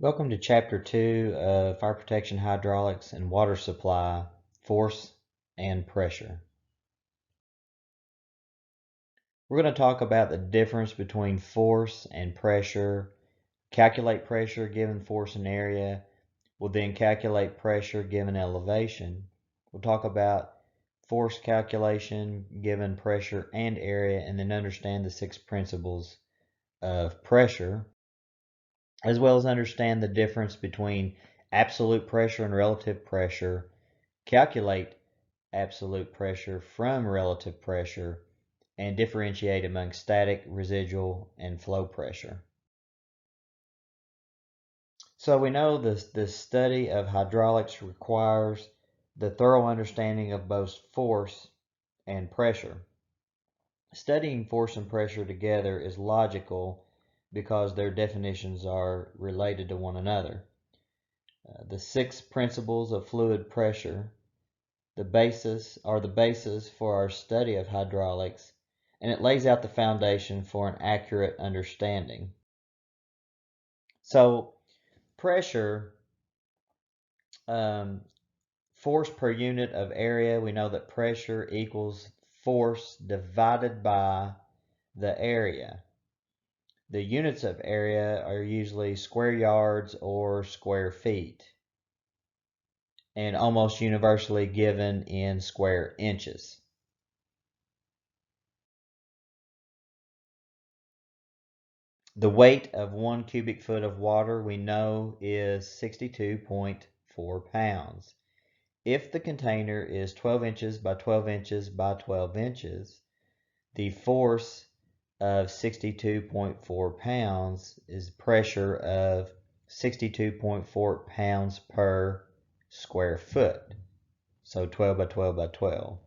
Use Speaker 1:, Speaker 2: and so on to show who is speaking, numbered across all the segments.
Speaker 1: Welcome to Chapter 2 of Fire Protection Hydraulics and Water Supply, Force and Pressure. We're going to talk about the difference between force and pressure, calculate pressure given force and area. We'll then calculate pressure given elevation. We'll talk about force calculation given pressure and area, and then understand the 6 principles of pressure, as well as understand the difference between absolute pressure and relative pressure, calculate absolute pressure from relative pressure, and differentiate among static, residual, and flow pressure. So we know the study of hydraulics requires the thorough understanding of both force and pressure. Studying force and pressure together is logical because their definitions are related to one another. The 6 principles of fluid pressure the basis for our study of hydraulics, and it lays out the foundation for an accurate understanding. So pressure, force per unit of area, we know that pressure equals force divided by the area. The units of area are usually square yards or square feet, and almost universally given in square inches. The weight of 1 cubic foot of water we know is 62.4 pounds. If the container is 12 inches by 12 inches by 12 inches, the force of 62.4 pounds is pressure of 62.4 pounds per square foot. So 12 by 12 by 12.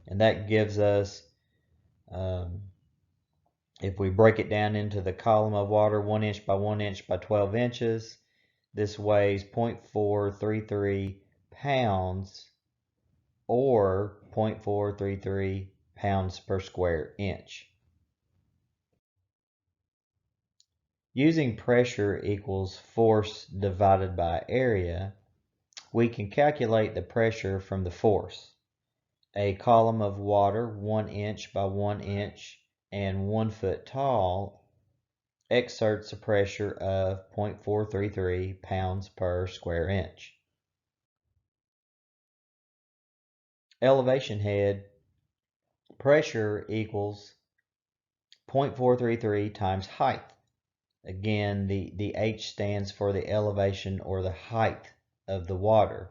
Speaker 1: And that gives us, if we break it down into the column of water, 1 inch by 1 inch by 12 inches, this weighs 0.433 pounds or 0.433 pounds per square inch. Using pressure equals force divided by area, we can calculate the pressure from the force. A column of water 1 inch by 1 inch and 1 foot tall exerts a pressure of 0.433 pounds per square inch. Elevation head pressure equals 0.433 times height. Again, the H stands for the elevation or the height of the water.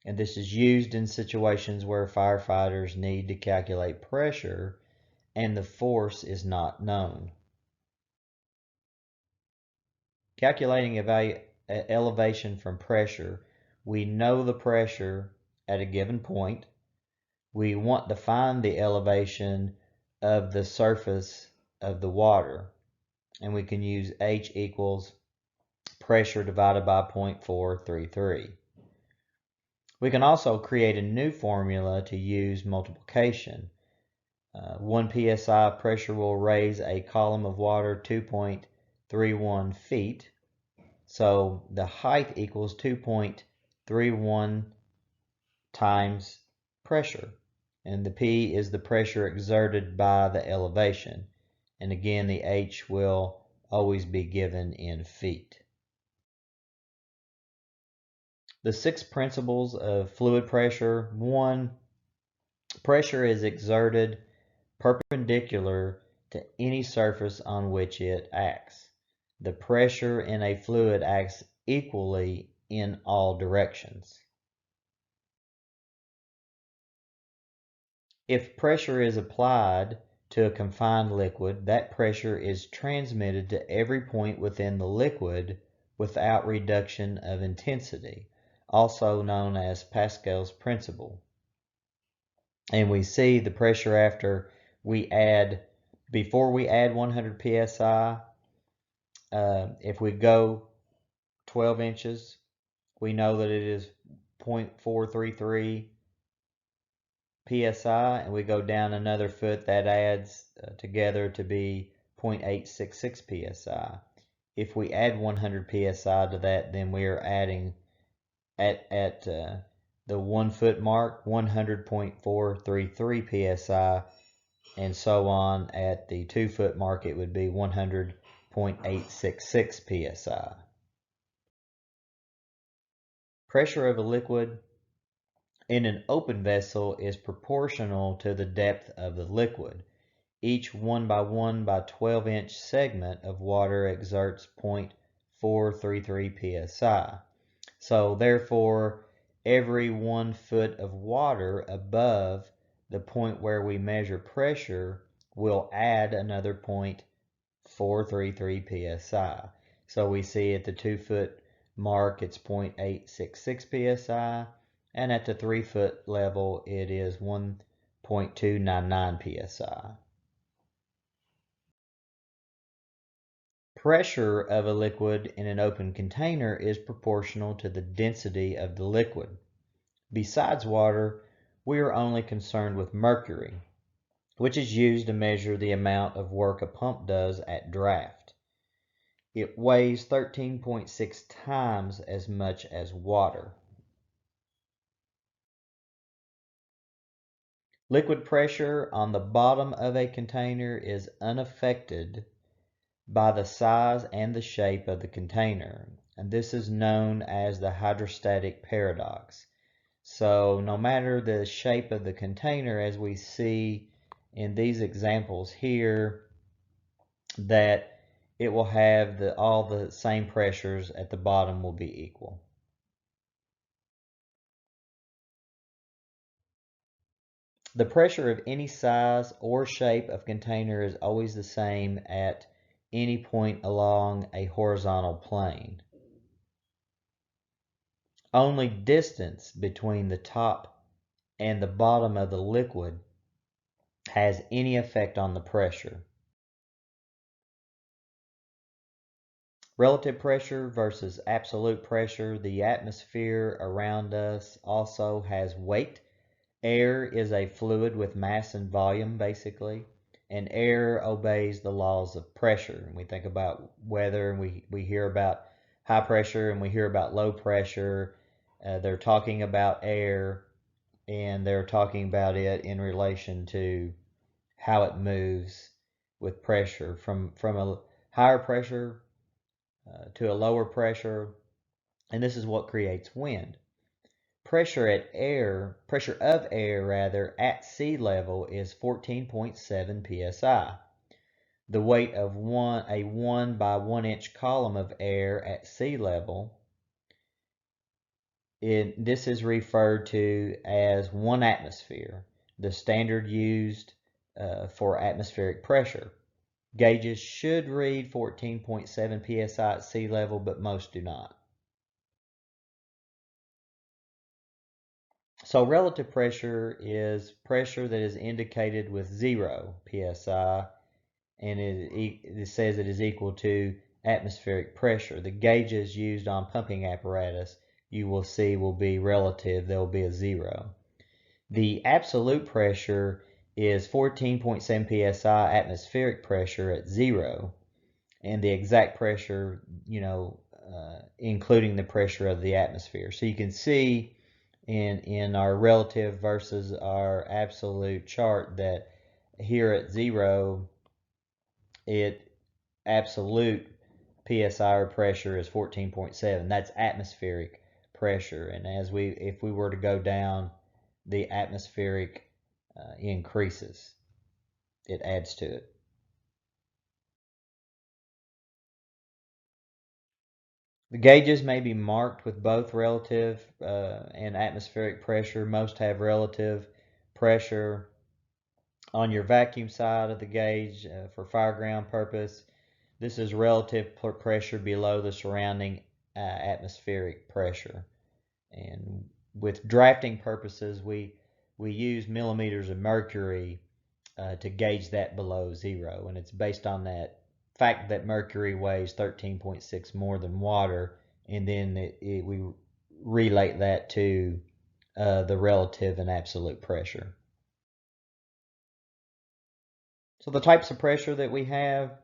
Speaker 1: And this is used in situations where firefighters need to calculate pressure and the force is not known. Calculating elevation from pressure, we know the pressure at a given point. We want to find the elevation of the surface of the water, and we can use H equals pressure divided by 0.433. We can also create a new formula to use multiplication. 1 psi of pressure will raise a column of water 2.31 feet. So the height equals 2.31 times pressure. And the P is the pressure exerted by the elevation. And again, the H will always be given in feet. The 6 principles of fluid pressure. 1, pressure is exerted perpendicular to any surface on which it acts. The pressure in a fluid acts equally in all directions. If pressure is applied to a confined liquid, that pressure is transmitted to every point within the liquid without reduction of intensity, also known as Pascal's principle. And we see the pressure before we add 100 psi, if we go 12 inches, we know that it is 0.433 psi, and we go down another foot, that adds together to be 0.866 psi. if we add 100 psi to that, then we are adding at the 1 foot mark 100.433 psi, and so on. At the 2 foot mark, it would be 100.866 psi. Pressure of a liquid in an open vessel is proportional to the depth of the liquid. Each 1 by 1 by 12-inch segment of water exerts 0.433 psi. So therefore, every 1 foot of water above the point where we measure pressure will add another 0.433 psi. So we see at the 2 foot mark it's 0.866 psi, and at the 3 foot level it is 1.299 psi. Pressure of a liquid in an open container is proportional to the density of the liquid. Besides water, we are only concerned with mercury, which is used to measure the amount of work a pump does at draft. It weighs 13.6 times as much as water. Liquid pressure on the bottom of a container is unaffected by the size and the shape of the container, and this is known as the hydrostatic paradox. So no matter the shape of the container, as we see in these examples here, that it will have all the same pressures at the bottom will be equal. The pressure of any size or shape of container is always the same at any point along a horizontal plane. Only distance between the top and the bottom of the liquid has any effect on the pressure. Relative pressure versus absolute pressure. The atmosphere around us also has weight. Air is a fluid with mass and volume, basically, and air obeys the laws of pressure. And we think about weather, and we hear about high pressure and we hear about low pressure. They're talking about air, and they're talking about it in relation to how it moves with pressure from a higher pressure to a lower pressure, and this is what creates wind. Pressure of air rather at sea level is 14.7 psi. The weight of a 1 by 1 inch column of air at sea level, this is referred to as 1 atmosphere, the standard used for atmospheric pressure. Gauges should read 14.7 psi at sea level, but most do not. So relative pressure is pressure that is indicated with 0 psi, and it says it is equal to atmospheric pressure. The gauges used on pumping apparatus, you will see, will be relative. There will be a 0. The absolute pressure is 14.7 psi atmospheric pressure at 0, and the exact pressure, including the pressure of the atmosphere. So you can see in our relative versus our absolute chart that here at 0, absolute psi or pressure is 14.7. That's atmospheric pressure, and if we were to go down, the atmospheric increases. It adds to it. The gauges may be marked with both relative and atmospheric pressure. Most have relative pressure. On your vacuum side of the gauge, for fireground purpose, this is relative pressure below the surrounding atmospheric pressure. And with drafting purposes, we use millimeters of mercury to gauge that below 0, and it's based on that fact that mercury weighs 13.6 more than water, and then we relate that to the relative and absolute pressure. So the types of pressure that we have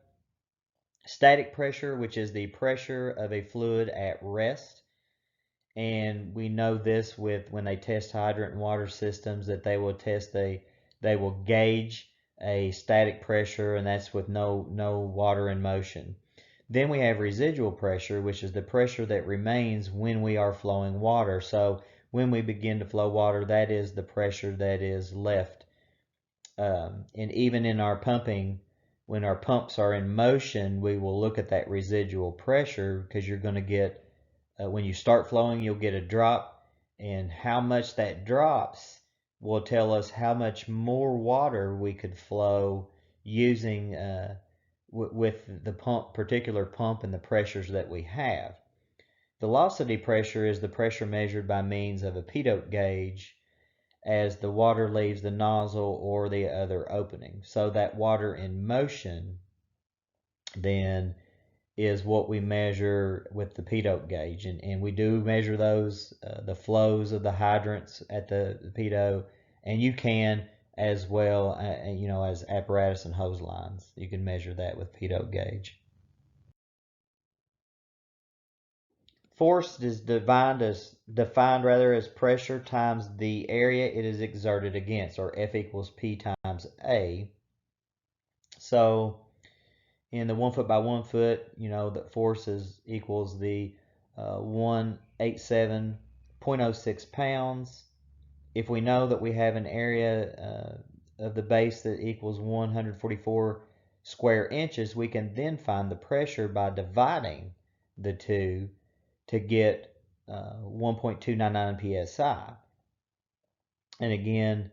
Speaker 1: Static pressure, which is the pressure of a fluid at rest. And we know this with when they test hydrant and water systems, that they will gauge a static pressure, and that's with no water in motion. Then we have residual pressure, which is the pressure that remains when we are flowing water. So when we begin to flow water, that is the pressure that is left. And even in our pumping, when our pumps are in motion, we will look at that residual pressure, because you're going to get, when you start flowing, you'll get a drop, and how much that drops will tell us how much more water we could flow using with the particular pump and the pressures that we have. Velocity pressure is the pressure measured by means of a pitot gauge as the water leaves the nozzle or the other opening. So that water in motion then is what we measure with the pitot gauge, and we do measure those, the flows of the hydrants at the pitot, and you can as well, as apparatus and hose lines. You can measure that with pitot gauge. Force is defined as pressure times the area it is exerted against, or F equals P times A. So in the 1 foot by 1 foot, the force equals the 187.06 pounds. If we know that we have an area of the base that equals 144 square inches, we can then find the pressure by dividing the two to get 1.299 psi. And again,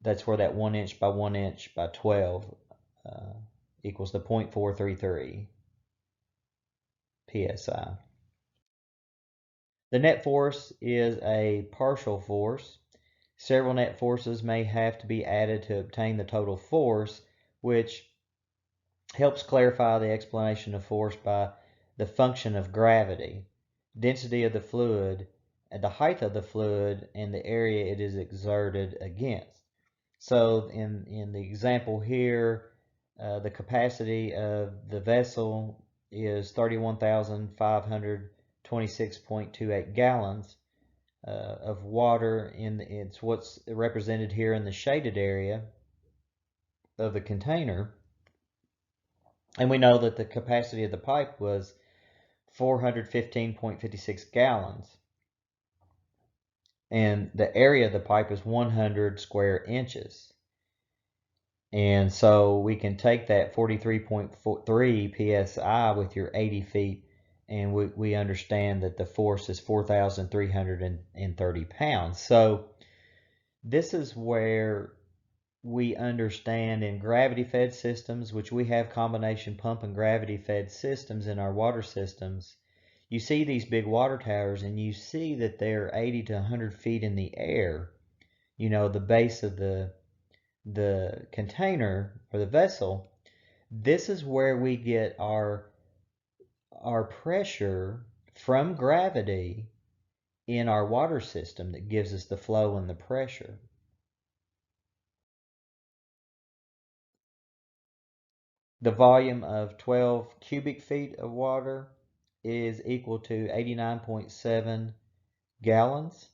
Speaker 1: that's where that 1 inch by 1 inch by 12 equals the 0.433 psi. The net force is a partial force. Several net forces may have to be added to obtain the total force, which helps clarify the explanation of force by the function of gravity, density of the fluid, and the height of the fluid, and the area it is exerted against. So in the example here, the capacity of the vessel is 31,526.28 gallons of water. It's what's represented here in the shaded area of the container. And we know that the capacity of the pipe was 415.56 gallons. And the area of the pipe is 100 square inches. And so we can take that 43.3 psi with your 80 feet, and we understand that the force is 4,330 pounds. So this is where we understand in gravity-fed systems, which we have combination pump and gravity-fed systems in our water systems. You see these big water towers, and you see that they're 80 to 100 feet in the air. The base of the container or the vessel. This is where we get our pressure from gravity in our water system that gives us the flow and the pressure. The volume of 12 cubic feet of water is equal to 89.7 gallons.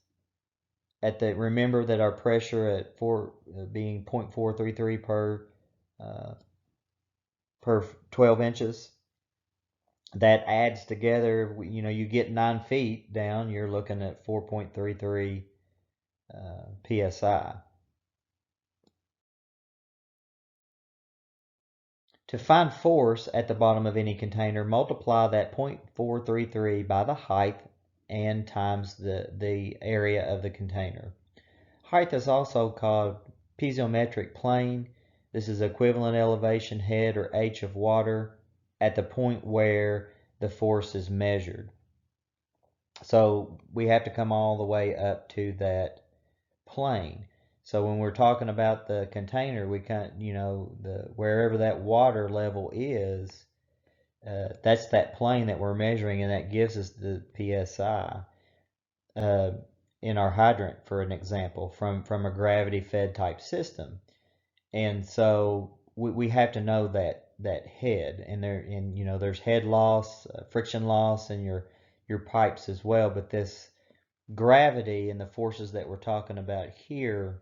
Speaker 1: Remember that our pressure at being 0.433 per 12 inches, that adds together, you get 9 feet down, you're looking at 4.33 psi. To find force at the bottom of any container, multiply that 0.433 by the height and times the area of the container. Height is also called piezometric plane. This is equivalent elevation head or H of water at the point where the force is measured. So we have to come all the way up to that plane. So when we're talking about the container, we wherever that water level is, that's that plane that we're measuring, and that gives us the PSI in our hydrant, for an example, from a gravity-fed type system. And so we have to know that head, and there's head loss, friction loss, and your pipes as well. But this gravity and the forces that we're talking about here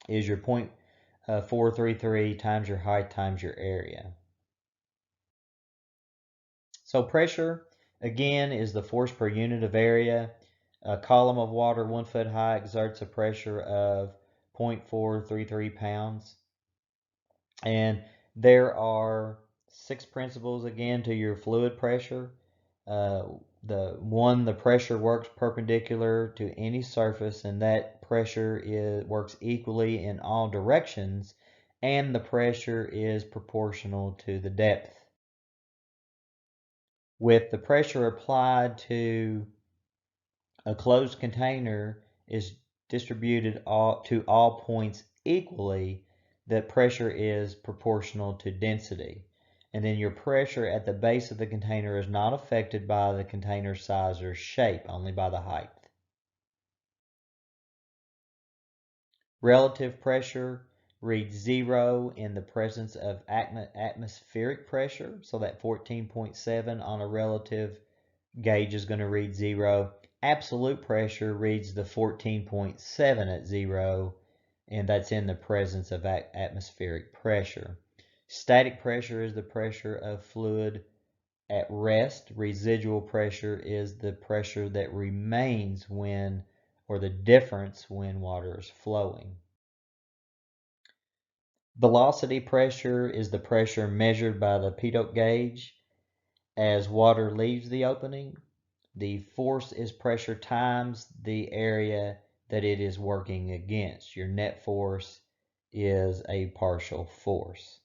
Speaker 1: is your 0.433 times your height times your area. So pressure, again, is the force per unit of area. A column of water 1 foot high exerts a pressure of 0.433 pounds. And there are 6 principles, again, to your fluid pressure. The pressure works perpendicular to any surface, and that pressure works equally in all directions, and the pressure is proportional to the depth. With the pressure applied to a closed container is distributed to all points equally, that pressure is proportional to density. And then your pressure at the base of the container is not affected by the container size or shape, only by the height. Relative pressure reads 0 in the presence of atmospheric pressure, so that 14.7 on a relative gauge is going to read 0. Absolute pressure reads the 14.7 at 0, and that's in the presence of atmospheric pressure. Static pressure is the pressure of fluid at rest. Residual pressure is the pressure that remains when, or the difference when water is flowing. Velocity pressure is the pressure measured by the pitot gauge as water leaves the opening. The force is pressure times the area that it is working against. Your net force is a partial force.